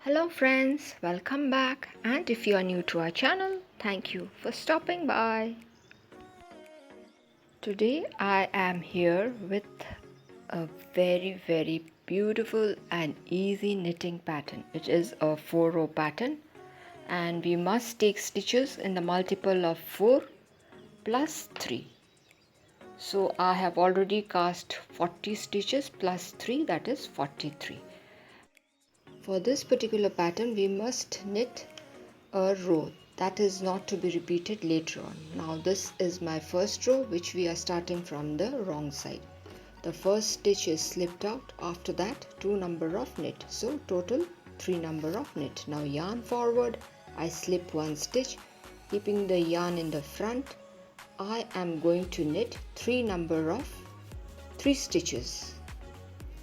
Hello friends, welcome back, and if you are new to our channel, thank you for stopping by. Today I am here with a very beautiful and easy knitting pattern. It is a 4-row pattern and we must take stitches in the multiple of 4 plus 3. So I have already cast 40 stitches plus 3, that is 43. For this particular pattern we must knit a row that is not to be repeated later on. Now this is my first row which we are starting from the wrong side. The first stitch is slipped out, after that 2 number of knit, so total 3 number of knit. Now yarn forward, I slip 1 stitch, keeping the yarn in the front. I am going to knit 3 number of 3 stitches.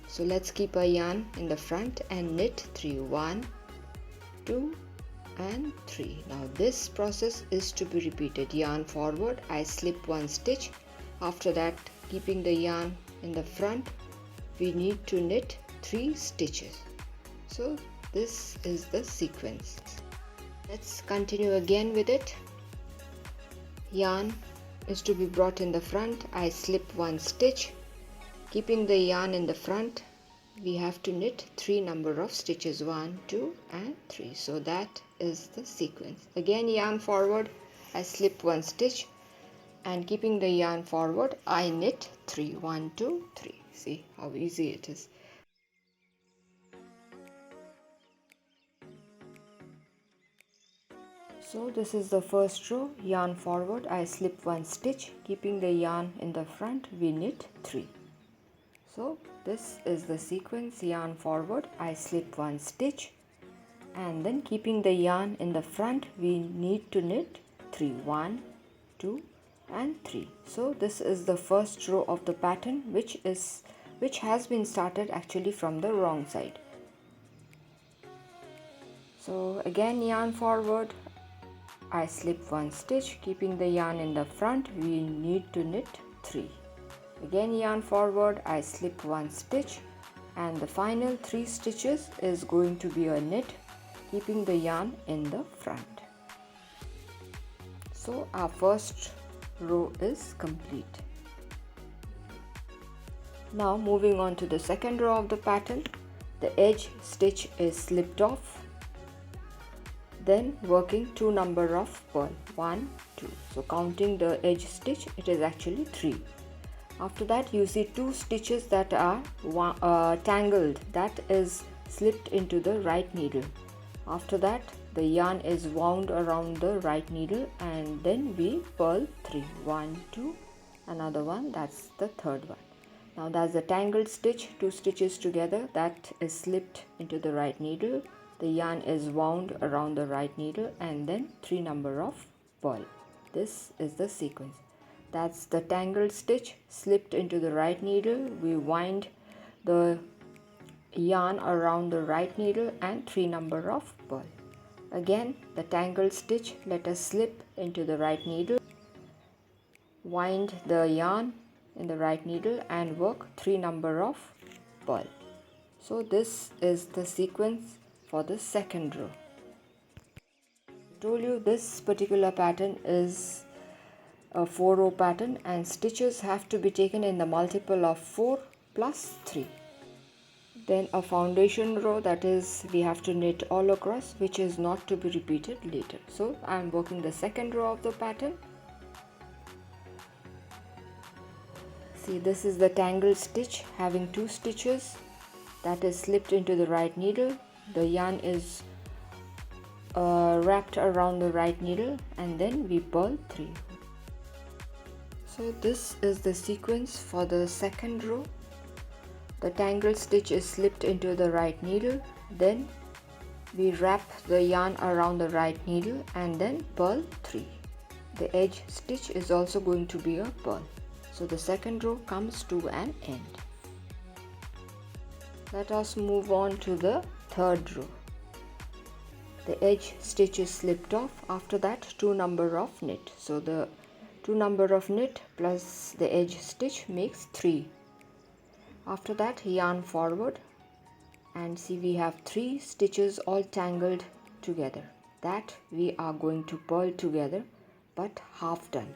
So let's keep a yarn in the front and knit 3, 1, 2 and 3. Now this process is to be repeated. Yarn forward, I slip 1 stitch. After that, keeping the yarn in the front, we need to knit 3 stitches. So this is the sequence. Let's continue again with it. Yarn is to be brought in the front. I slip 1 stitch. Keeping the yarn in the front, we have to knit 3 number of stitches, 1, 2 and 3. So that is the sequence. Again yarn forward, I slip 1 stitch and keeping the yarn forward, I knit 3, 1, 2, 3. See how easy it is. So this is the first row. Yarn forward, I slip 1 stitch, keeping the yarn in the front, we knit 3. So this is the sequence. Yarn forward, I slip 1 stitch and then keeping the yarn in the front, we need to knit 3, 1, 2 and 3. So this is the first row of the pattern which has been started actually from the wrong side. So again yarn forward, I slip 1 stitch, keeping the yarn in the front, we need to knit 3. Again yarn forward, I slip 1 stitch and the final 3 stitches is going to be a knit, keeping the yarn in the front. So our first row is complete. Now moving on to the second row of the pattern, the edge stitch is slipped off, then working 2 number of purl, 1, 2. So counting the edge stitch, it is actually 3. After that you see 2 stitches that are tangled, that is slipped into the right needle. After that the yarn is wound around the right needle and then we purl 3, 1, 2, another one, that's the third one. Now that's the tangled stitch, 2 stitches together, that is slipped into the right needle. The yarn is wound around the right needle and then 3 number of purl. This is the sequence. That's the tangled stitch, slipped into the right needle, we wind the yarn around the right needle and 3 number of purl. Again the tangled stitch, let us slip into the right needle, wind the yarn in the right needle and work 3 number of purl. So this is the sequence for the second row. I told you this particular pattern is a 4-row pattern and stitches have to be taken in the multiple of 4 plus 3. Then a foundation row, that is we have to knit all across, which is not to be repeated later. So I am working the second row of the pattern. See, this is the tangled stitch having 2 stitches, that is slipped into the right needle. The yarn is wrapped around the right needle and then we purl 3. So this is the sequence for the second row. The tangled stitch is slipped into the right needle, then we wrap the yarn around the right needle and then purl 3. The edge stitch is also going to be a purl. So the second row comes to an end. Let us move on to the third row. The edge stitch is slipped off, after that 2 number of knit. So the 2 number of knit plus the edge stitch makes 3. After that yarn forward, and see we have 3 stitches all tangled together that we are going to purl together but half done.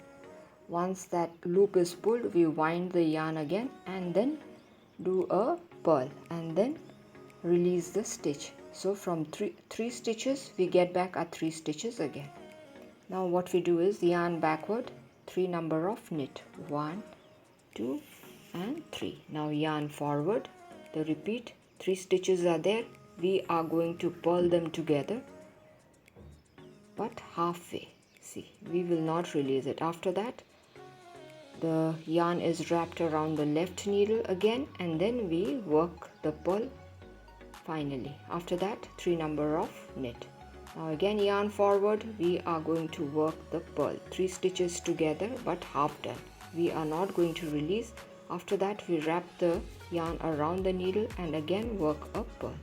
Once that loop is pulled, we wind the yarn again and then do a purl and then release the stitch. So from three stitches we get back our 3 stitches again. Now what we do is yarn backward 3 number of knit, 1, 2 and 3. Now yarn forward, the repeat 3 stitches are there, we are going to purl them together but halfway. See, we will not release it. After that the yarn is wrapped around the left needle again and then we work the purl finally. After that 3 number of knit. Now again yarn forward, we are going to work the purl, 3 stitches together but half done. We are not going to release. After that we wrap the yarn around the needle and again work a purl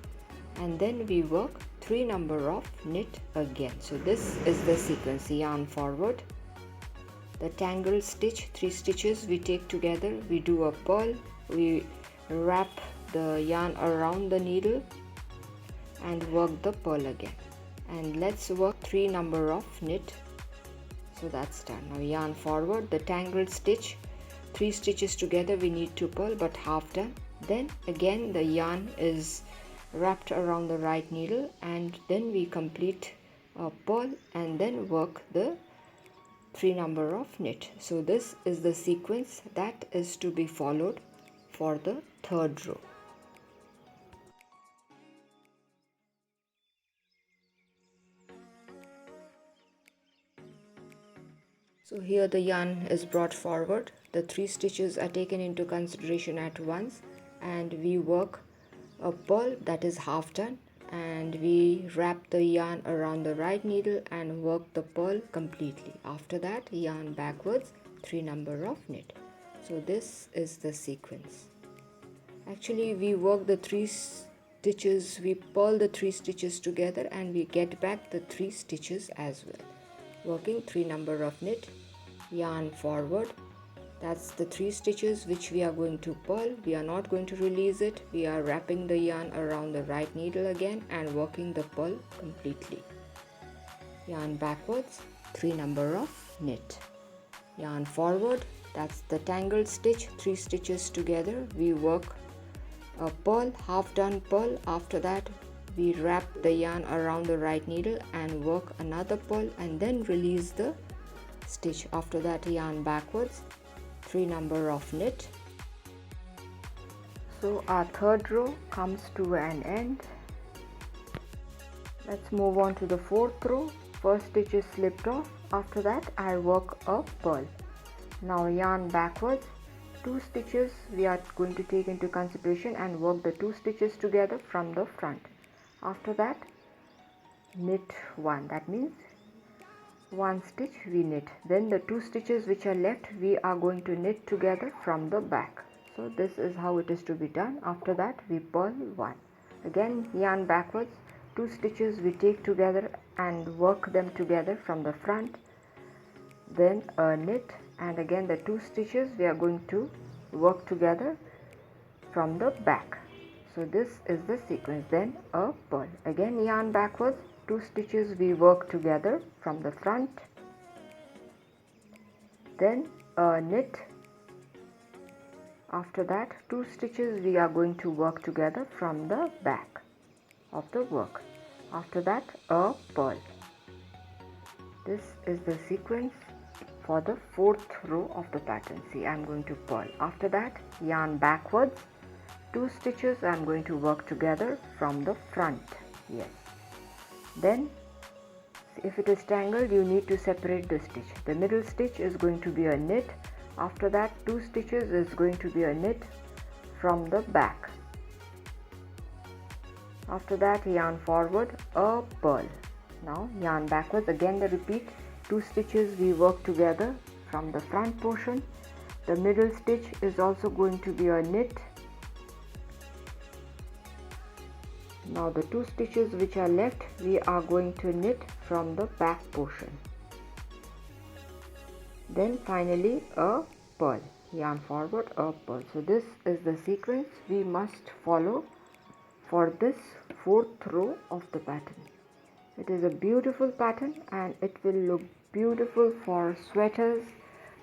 and then we work 3 number of knit again. So this is the sequence. Yarn forward, the tangled stitch, 3 stitches we take together, we do a purl, we wrap the yarn around the needle and work the purl again, and let's work 3 number of knit. So that's done. Now yarn forward, the tangled stitch, 3 stitches together we need to purl but half done. Then again the yarn is wrapped around the right needle and then we complete a purl and then work the 3 number of knit. So this is the sequence that is to be followed for the 3rd row. So here the yarn is brought forward, the 3 stitches are taken into consideration at once and we work a purl that is half done and we wrap the yarn around the right needle and work the purl completely. After that yarn backwards, 3 number of knit. So this is the sequence. Actually we work the 3 stitches, we purl the 3 stitches together and we get back the 3 stitches as well. Working 3 number of knit, yarn forward, that's the 3 stitches which we are going to purl. We are not going to release it. We are wrapping the yarn around the right needle again and working the purl completely. Yarn backwards, 3 number of knit. Yarn forward, that's the tangled stitch, 3 stitches together. We work a purl, half done purl. After that we wrap the yarn around the right needle and work another purl and then release the stitch. After that yarn backwards, 3 number of knit. So our 3rd row comes to an end. Let's move on to the 4th row. First stitch is slipped off. After that I work a purl. Now yarn backwards, 2 stitches we are going to take into consideration and work the 2 stitches together from the front. After that knit 1, that means 1 stitch we knit. Then the 2 stitches which are left we are going to knit together from the back. So this is how it is to be done. After that we purl 1. Again yarn backwards, 2 stitches we take together and work them together from the front. Then a knit and again the 2 stitches we are going to work together from the back. So this is the sequence. Then a purl. Again yarn backwards, 2 stitches we work together from the front. Then a knit. After that 2 stitches we are going to work together from the back of the work. After that a purl. This is the sequence for the 4th row of the pattern. See, I am going to purl. After that yarn backwards, 2 stitches I am going to work together from the front. Yes. Then if it is tangled you need to separate the stitch. The middle stitch is going to be a knit. After that 2 stitches is going to be a knit from the back. After that yarn forward, a purl. Now yarn backwards, again the repeat, 2 stitches we work together from the front portion. The middle stitch is also going to be a knit. Now the 2 stitches which are left we are going to knit from the back portion. Then finally a purl. Yarn forward, a purl. So this is the sequence we must follow for this fourth row of the pattern. It is a beautiful pattern and it will look beautiful for sweaters,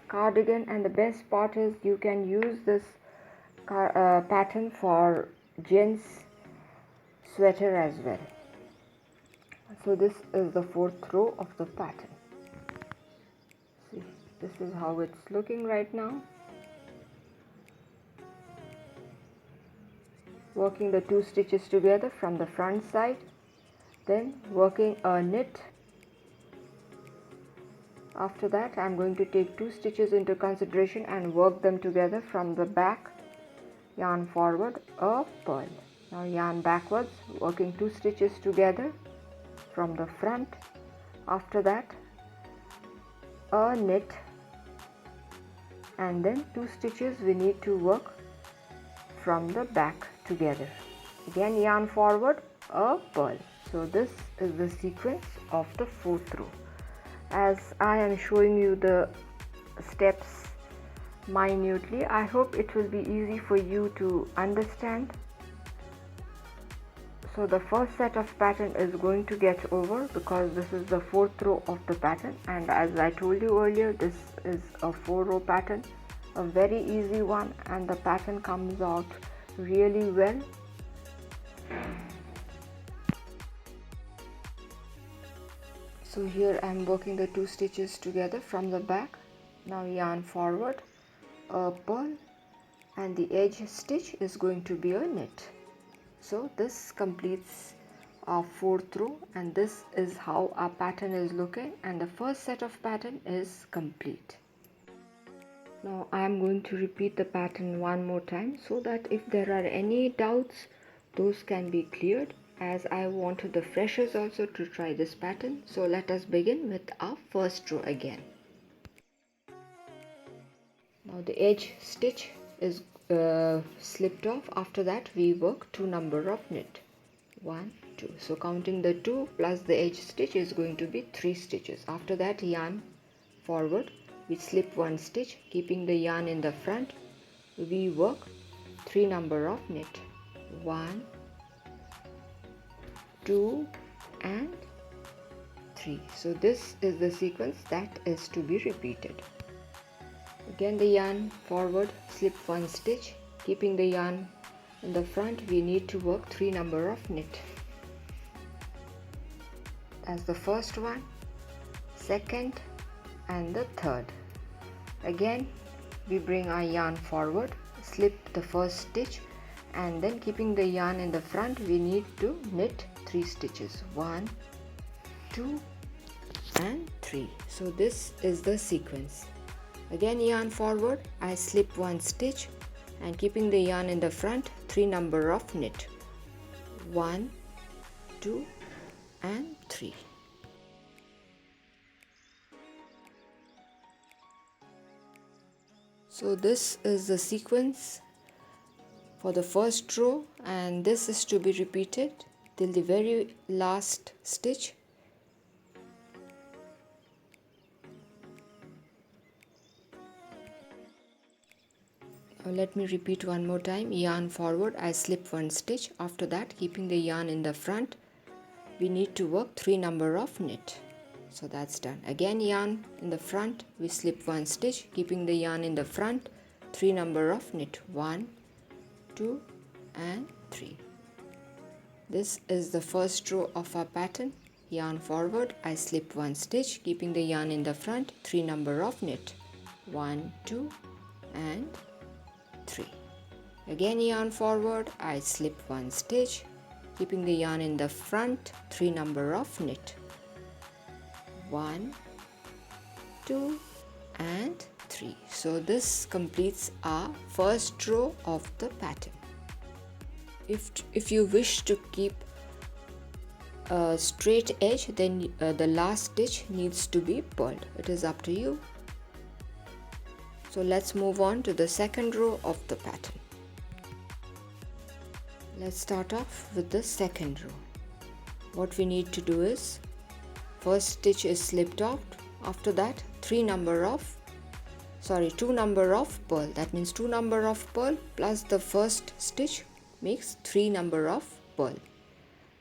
cardigan, and the best part is you can use this pattern for gents sweater as well. So this is the fourth row of the pattern. See, this is how it's looking right now. Working the 2 stitches together from the front side, then working a knit. After that I'm going to take 2 stitches into consideration and work them together from the back, yarn forward, a purl. Now yarn backwards, working 2 stitches together from the front. After that a knit, and then 2 stitches we need to work from the back together. Again yarn forward, a purl. So this is the sequence of the fourth row. As I am showing you the steps minutely, I hope it will be easy for you to understand. So the first set of pattern is going to get over because this is the fourth row of the pattern, and as I told you earlier, this is a 4-row pattern, a very easy one, and the pattern comes out really well. So here I am working the 2 stitches together from the back. Now yarn forward, a purl, and the edge stitch is going to be a knit. So this completes our fourth row, and this is how our pattern is looking, and the first set of pattern is complete. Now I am going to repeat the pattern one more time so that if there are any doubts, those can be cleared, as I wanted the freshers also to try this pattern. So let us begin with our first row again. Now the edge stitch is slipped off. After that we work 2 number of knit, 1, 2. So counting the 2 plus the edge stitch is going to be 3 stitches. After that yarn forward, we slip 1 stitch, keeping the yarn in the front. We work 3 number of knit, 1, 2 and 3. So this is the sequence that is to be repeated. Again the yarn forward, slip 1 stitch, keeping the yarn in the front. We need to work 3 number of knit. As the first one, second and the third. Again we bring our yarn forward, slip the first stitch, and then keeping the yarn in the front we need to knit 3 stitches, 1, 2 and 3. So this is the sequence. Again yarn forward, I slip 1 stitch, and keeping the yarn in the front, 3 number of knit, 1, 2 and 3. So this is the sequence for the first row, and this is to be repeated till the very last stitch. Now let me repeat one more time. Yarn forward, I slip 1 stitch. After that, keeping the yarn in the front, we need to work 3 number of knit. So that's done. Again yarn in the front, we slip 1 stitch, keeping the yarn in the front, 3 number of knit, 1, 2 and 3. This is the first row of our pattern. Yarn forward, I slip 1 stitch, keeping the yarn in the front, 3 number of knit, 1, 2 and 3. Again yarn forward, I slip 1 stitch, keeping the yarn in the front, 3 number of knit, 1, 2 and 3. So this completes our first row of the pattern. If you wish to keep a straight edge, then the last stitch needs to be purled. It is up to you. So let's move on to the second row of the pattern. Let's start off with the second row. What we need to do is, first stitch is slipped off. After that, 2 number of purl. That means 2 number of purl plus the first stitch makes 3 number of purl.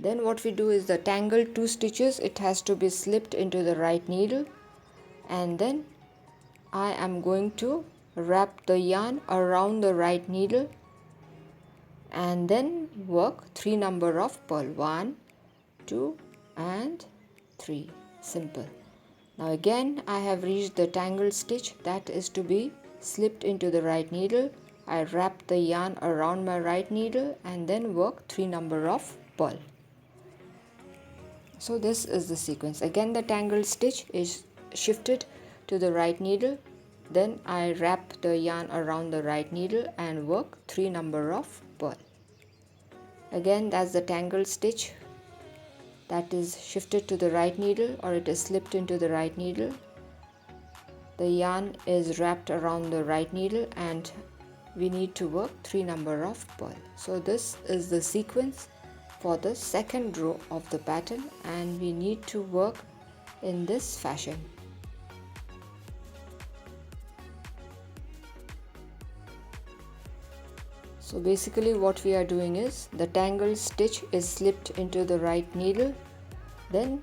Then what we do is the tangled 2 stitches, it has to be slipped into the right needle, and then I am going to wrap the yarn around the right needle and then work 3 number of purl. 1, 2 and 3. Simple. Now again I have reached the tangled stitch that is to be slipped into the right needle. I wrap the yarn around my right needle and then work 3 number of purl. So this is the sequence. Again the tangled stitch is shifted to the right needle, then I wrap the yarn around the right needle and work 3 number of purl. Again that's the tangled stitch that is shifted to the right needle, or it is slipped into the right needle. The yarn is wrapped around the right needle and we need to work 3 number of purl. So this is the sequence for the second row of the pattern, and we need to work in this fashion. So basically what we are doing is the tangled stitch is slipped into the right needle, then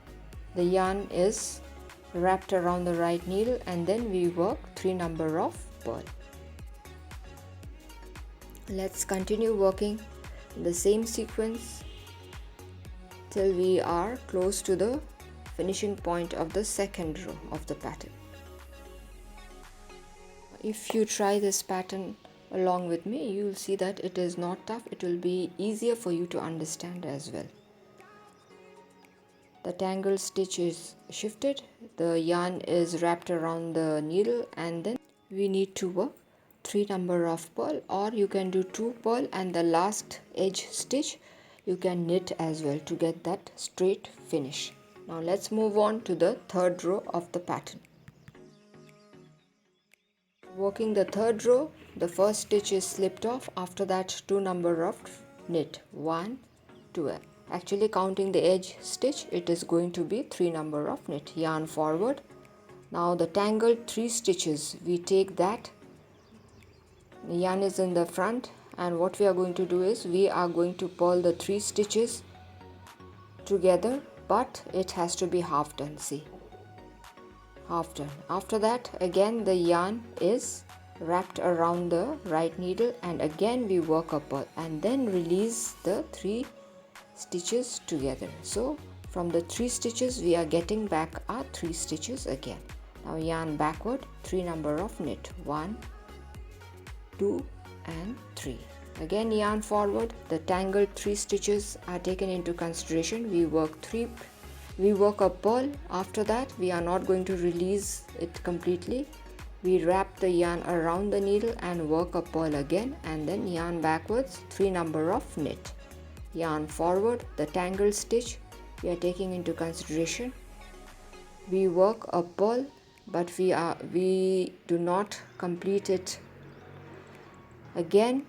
the yarn is wrapped around the right needle and then we work 3 number of purl. Let's continue working in the same sequence till we are close to the finishing point of the second row of the pattern. If you try this pattern along with me, you will see that it is not tough. It will be easier for you to understand as well. The tangled stitch is shifted, the yarn is wrapped around the needle, and then we need to work 3 number of purl, or you can do 2 purl and the last edge stitch you can knit as well to get that straight finish. Now let's move on to the third row of the pattern. Working the third row, the first stitch is slipped off. After that 2 number of knit, 1, 2. Actually counting the edge stitch, it is going to be 3 number of knit. Yarn forward. Now the tangled 3 stitches, we take that, the yarn is in the front, and what we are going to do is we are going to purl the 3 stitches together, but it has to be half done. See, half done. After that again the yarn is wrapped around the right needle and again we work a purl and then release the 3 stitches together. So from the 3 stitches we are getting back our 3 stitches again. Now yarn backward, 3 number of knit, 1, 2 and 3. Again yarn forward, the tangled 3 stitches are taken into consideration. We work a purl. After that we are not going to release it completely. We wrap the yarn around the needle and work a purl again, and then yarn backwards, 3 number of knit. Yarn forward, the tangled stitch we are taking into consideration. We work a purl, but we do not complete it. Again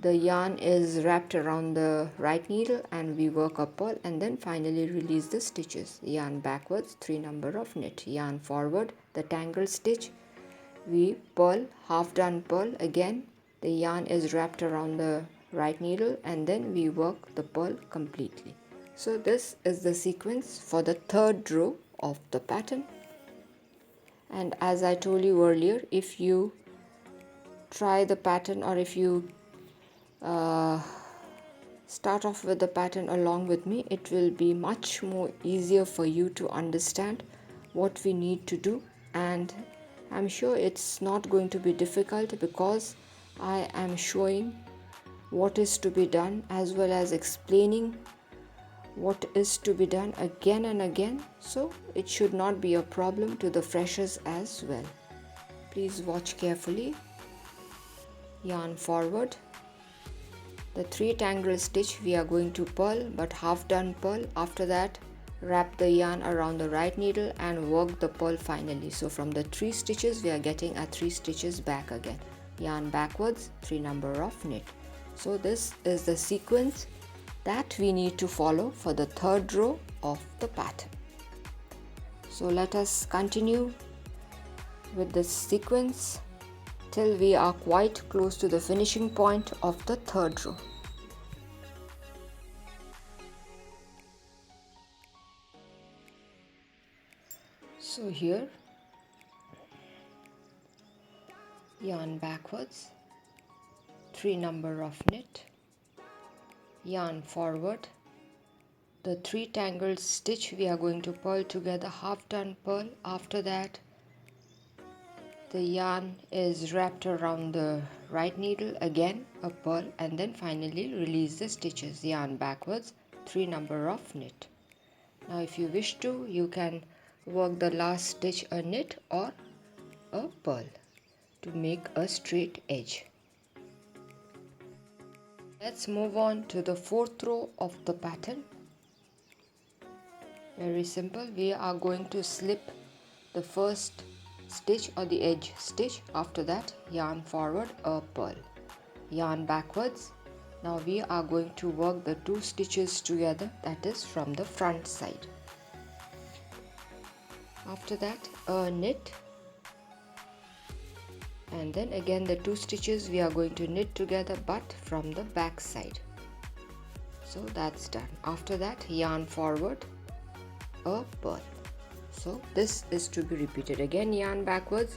the yarn is wrapped around the right needle and we work a purl and then finally release the stitches. Yarn backwards, 3 number of knit. Yarn forward, the tangled stitch we purl, half done purl. Again the yarn is wrapped around the right needle and then we work the purl completely. So this is the sequence for the third row of the pattern. And as I told you earlier, if you try the pattern, or if you start off with the pattern along with me, it will be much more easier for you to understand what we need to do, and I'm sure it's not going to be difficult because I am showing what is to be done as well as explaining what is to be done again and again, so it should not be a problem to the freshers as well. Please watch carefully. Yarn forward, the 3 tangled stitch we are going to purl, but half done purl. After that wrap the yarn around the right needle and work the purl finally. So from the 3 stitches we are getting our 3 stitches back again. Yarn backwards, 3 number of knit. So this is the sequence that we need to follow for the third row of the pattern. So let us continue with this sequence till we are quite close to the finishing point of the third row. So here, yarn backwards, 3 number of knit, yarn forward, the 3 tangled stitch we are going to purl together, half turn purl. After that, the yarn is wrapped around the right needle, again a purl, and then finally release the stitches, yarn backwards, 3 number of knit. Now if you wish to, you can work the last stitch a knit or a purl to make a straight edge. Let's move on to the 4th row of the pattern. Very simple. We are going to slip the first stitch or the edge stitch. After that, yarn forward a purl, yarn backwards. Now we are going to work the 2 stitches together, that is from the front side. After that, a knit, and then again the 2 stitches we are going to knit together but from the back side. So that's done. After that, yarn forward a purl. So this is to be repeated again. Yarn backwards,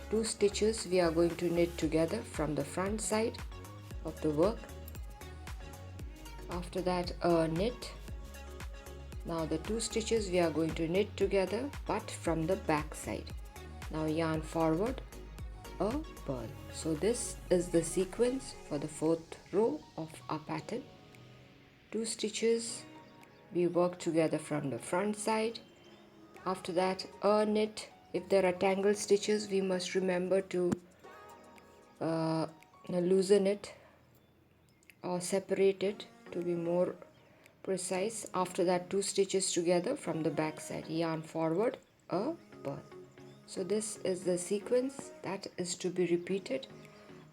2 stitches we are going to knit together from the front side of the work. After that, a knit. Now the 2 stitches we are going to knit together but from the back side. Now yarn forward a purl. So this is the sequence for the 4th row of our pattern. 2 stitches we work together from the front side. After that, a knit. If there are tangled stitches, we must remember to loosen it or separate it to be more precise. After that, 2 stitches together from the back side, yarn forward a purl. So this is the sequence that is to be repeated.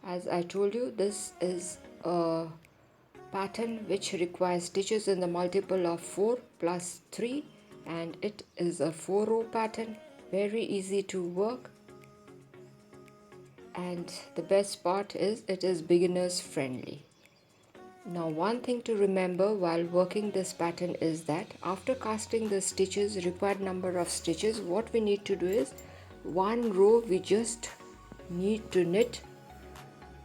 As I told you, this is a pattern which requires stitches in the multiple of 4 plus 3, and it is a 4 row pattern, very easy to work, and the best part is it is beginners friendly. Now one thing to remember while working this pattern is that after casting the stitches, required number of stitches, what we need to do is one row we just need to knit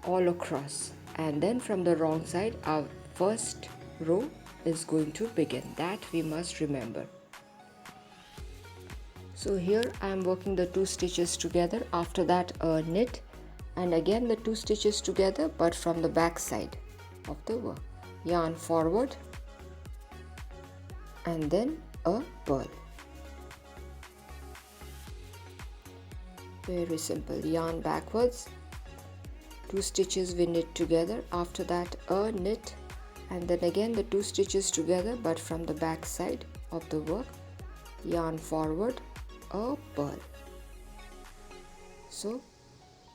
all across, and then from the wrong side our first row is going to begin. That we must remember. So here I am working the 2 stitches together. After that, a knit, and again the 2 stitches together but from the back side of the work. Yarn forward and then a purl. Very simple. Yarn backwards, 2 stitches we knit together. After that, a knit, and then again the 2 stitches together but from the back side of the work. Yarn forward a purl. So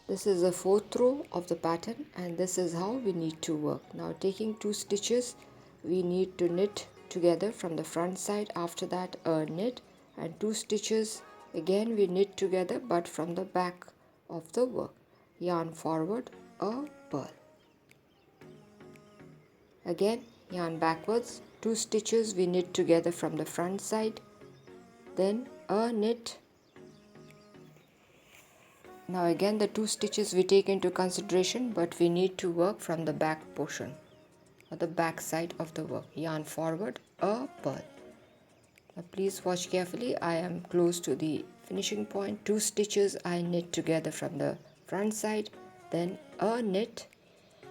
this is the 4th row of the pattern, and this is how we need to work. Now taking 2 stitches we need to knit together from the front side. After that, a knit, and 2 stitches again we knit together but from the back of the work. Yarn forward a purl. Again yarn backwards, 2 stitches we knit together from the front side, then a knit. Now again the 2 stitches we take into consideration, but we need to work from the back portion or the back side of the work. Yarn forward a purl. Now please watch carefully. I am close to the finishing point. 2 stitches I knit together from the front side, then a knit.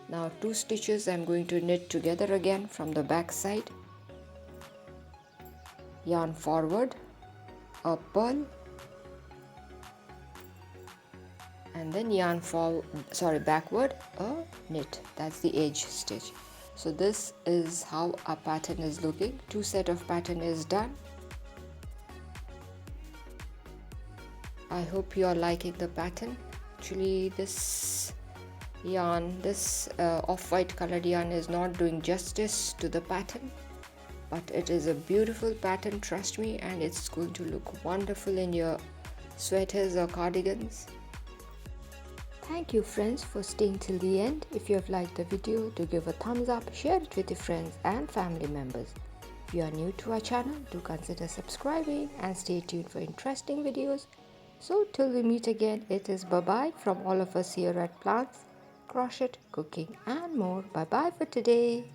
Now 2 stitches I am going to knit together again from the back side. Yarn forward a purl, and then yarn backward a knit. That's the edge stitch. So this is how our pattern is looking. 2 set of pattern is done. I hope you are liking the pattern. Actually this yarn, this off-white colored yarn is not doing justice to the pattern, but it is a beautiful pattern, trust me, and it's going to look wonderful in your sweaters or cardigans. Thank you friends for staying till the end. If you have liked the video, do give a thumbs up, share it with your friends and family members. If you are new to our channel, do consider subscribing and stay tuned for interesting videos. So till we meet again, it is bye-bye from all of us here at Plants, Crochet, Cooking and more. Bye-bye for today.